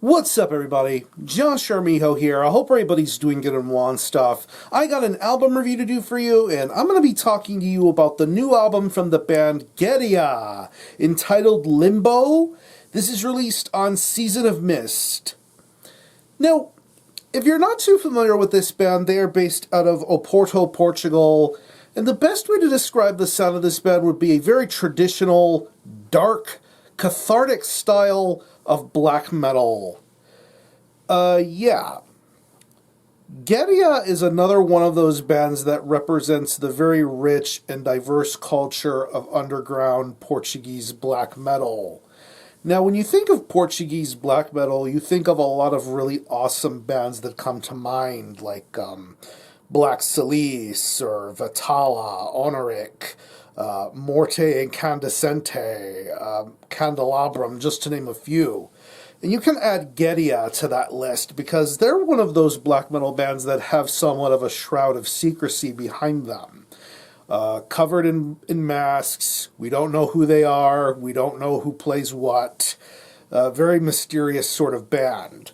What's up, everybody? Josh Armijo here. I hope everybody's doing good and well and stuff. I got an album review to do for you, and I'm going to be talking to you about the new album from the band Gaerea, entitled Limbo. This is released on Season of Mist. Now, if you're not too familiar with this band, they are based out of Oporto, Portugal, and the best way to describe the sound of this band would be a very traditional, dark, cathartic style of black metal. Yeah. Gaerea is another one of those bands that represents the very rich and diverse culture of underground Portuguese black metal. Now, when you think of Portuguese black metal, you think of a lot of really awesome bands that come to mind, like Black Silice or Vitala, Honoric, Morte Incandescente, Candelabrum, just to name a few. And you can add Gaerea to that list because they're one of those black metal bands that have somewhat of a shroud of secrecy behind them. Covered in masks, we don't know who they are, we don't know who plays what. Very mysterious sort of band.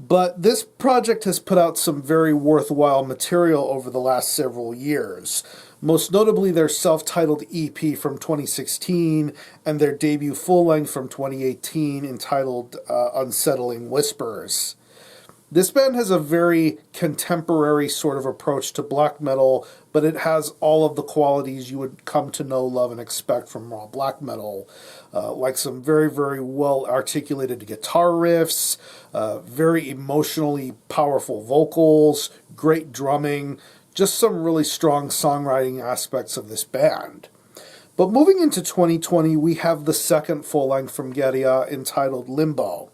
But this project has put out some very worthwhile material over the last several years. Most notably their self-titled EP from 2016 and their debut full-length from 2018 entitled Unsettling Whispers. This band has a very contemporary sort of approach to black metal, but it has all of the qualities you would come to know, love, and expect from raw black metal. Like some very, very well-articulated guitar riffs, very emotionally powerful vocals, great drumming, just some really strong songwriting aspects of this band. But moving into 2020, we have the second full-length from Gaerea entitled Limbo.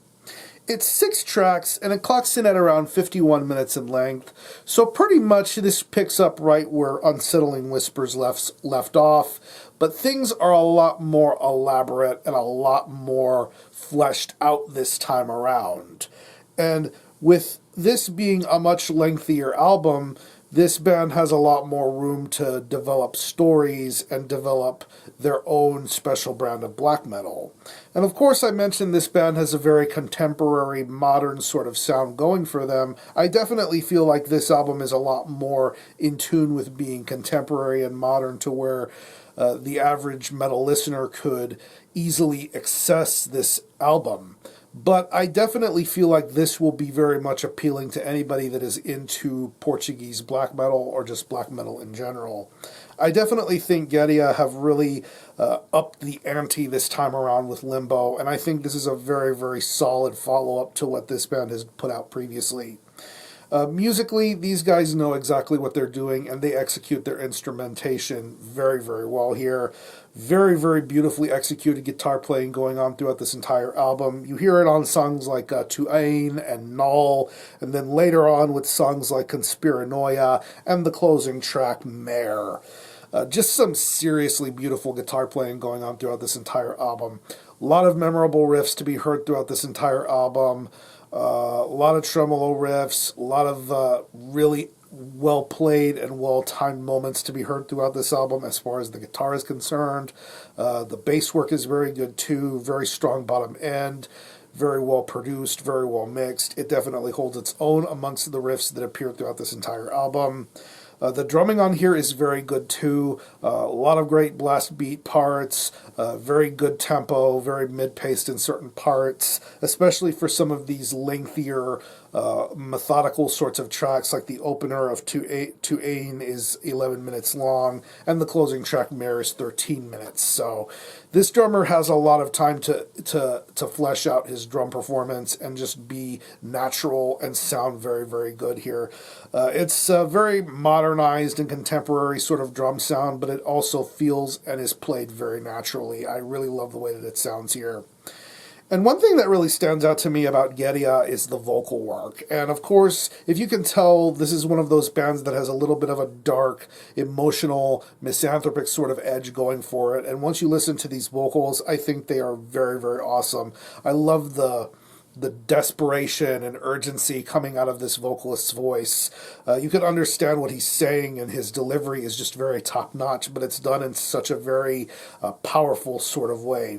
It's 6 tracks, and it clocks in at around 51 minutes in length, so pretty much this picks up right where Unsettling Whispers left off, but things are a lot more elaborate and a lot more fleshed out this time around. And with this being a much lengthier album, this band has a lot more room to develop stories and develop their own special brand of black metal. And of course, I mentioned this band has a very contemporary, modern sort of sound going for them. I definitely feel like this album is a lot more in tune with being contemporary and modern to where the average metal listener could easily access this album. But I definitely feel like this will be very much appealing to anybody that is into Portuguese black metal or just black metal in general. I definitely think Gaerea have really upped the ante this time around with Limbo, and I think this is a very, very solid follow-up to what this band has put out previously. Musically, these guys know exactly what they're doing, and they execute their instrumentation very, very well here. Very, very beautifully executed guitar playing going on throughout this entire album. You hear it on songs like Tu Ain and Null, and then later on with songs like Conspiranoia and the closing track Mare. Just some seriously beautiful guitar playing going on throughout this entire album. A lot of memorable riffs to be heard throughout this entire album. A lot of tremolo riffs, a lot of really well-played and well-timed moments to be heard throughout this album as far as the guitar is concerned. The bass work is very good too, very strong bottom end, very well produced, very well mixed. It definitely holds its own amongst the riffs that appear throughout this entire album. The drumming on here is very good too. A lot of great blast beat parts, very good tempo, very mid-paced in certain parts, especially for some of these lengthier, methodical sorts of tracks, like the opener of Tu Ain is 11 minutes long, and the closing track Mare is 13 minutes. So this drummer has a lot of time to flesh out his drum performance and just be natural and sound very, very good here. It's very modernized and contemporary sort of drum sound, but it also feels and is played very naturally. I really love the way that it sounds here. And one thing that really stands out to me about Gaerea is the vocal work. And of course, if you can tell, this is one of those bands that has a little bit of a dark, emotional, misanthropic sort of edge going for it. And once you listen to these vocals, I think they are very, very awesome. I love the desperation and urgency coming out of this vocalist's voice. You can understand what he's saying, and his delivery is just very top-notch, but it's done in such a very powerful sort of way.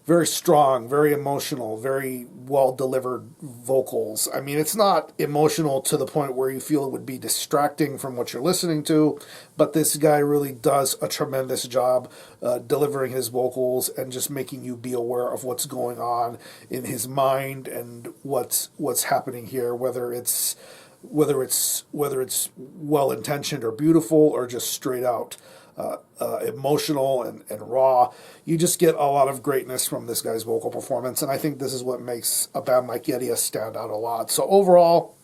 very strong, very emotional, very well delivered vocals. I mean, it's not emotional to the point where you feel it would be distracting from what you're listening to, but this guy really does a tremendous job delivering his vocals and just making you be aware of what's going on in his mind and what's happening here, whether it's well intentioned or beautiful or just straight out emotional and raw. You just get a lot of greatness from this guy's vocal performance, and I think this is what makes a band like Gaerea stand out a lot. So overall,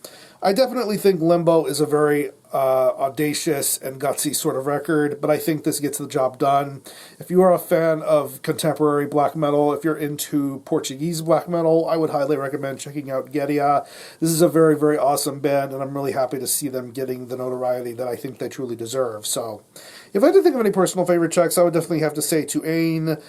I definitely think Limbo is a very audacious and gutsy sort of record, but I think this gets the job done. If you are a fan of contemporary black metal, if you're into Portuguese black metal, I would highly recommend checking out Gaerea. This is a very, very awesome band, and I'm really happy to see them getting the notoriety that I think they truly deserve. So, if I had to think of any personal favorite tracks, I would definitely have to say Tuain,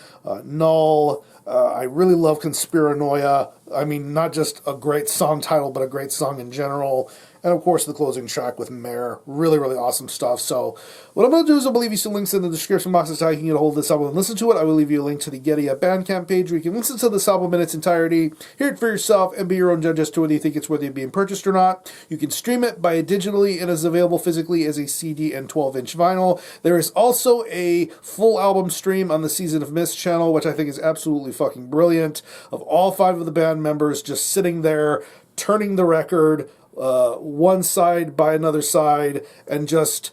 Null. I really love Conspiranoia. I mean, not just a great song title, but a great song in general. And of course, the closing track with Mare. Really, really awesome stuff. So, what I'm going to do is I'll leave you some links in the description box as to how you can get a hold of this album and listen to it. I will leave you a link to the Gaerea Bandcamp page where you can listen to this album in its entirety, hear it for yourself, and be your own judge as to whether you think it's worthy of being purchased or not. You can stream it, buy it digitally, and is available physically as a CD and 12-inch vinyl. There is also a full album stream on the Season of Mist channel, which I think is absolutely fucking brilliant, of all 5 of the band members just sitting there, turning the record one side by another side and just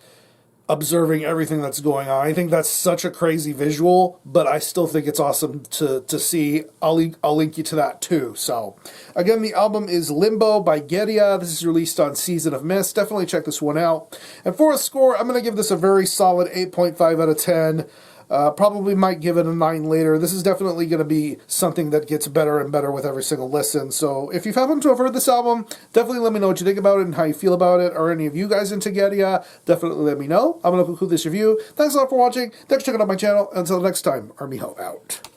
observing everything that's going on. I think that's such a crazy visual, but I still think it's awesome to see. I'll link you to that too. So, again, the album is Limbo by Gaerea. This is released on Season of Mist. Definitely check this one out. And for a score, I'm going to give this a very solid 8.5 out of 10. Probably might give it a 9 later. This is definitely going to be something that gets better and better with every single listen. So if you happen to have heard this album, definitely let me know what you think about it and how you feel about it. Are any of you guys into Gaerea? Definitely let me know. I'm going to conclude this review. Thanks a lot for watching. Thanks for checking out my channel. Until next time, Armijo out.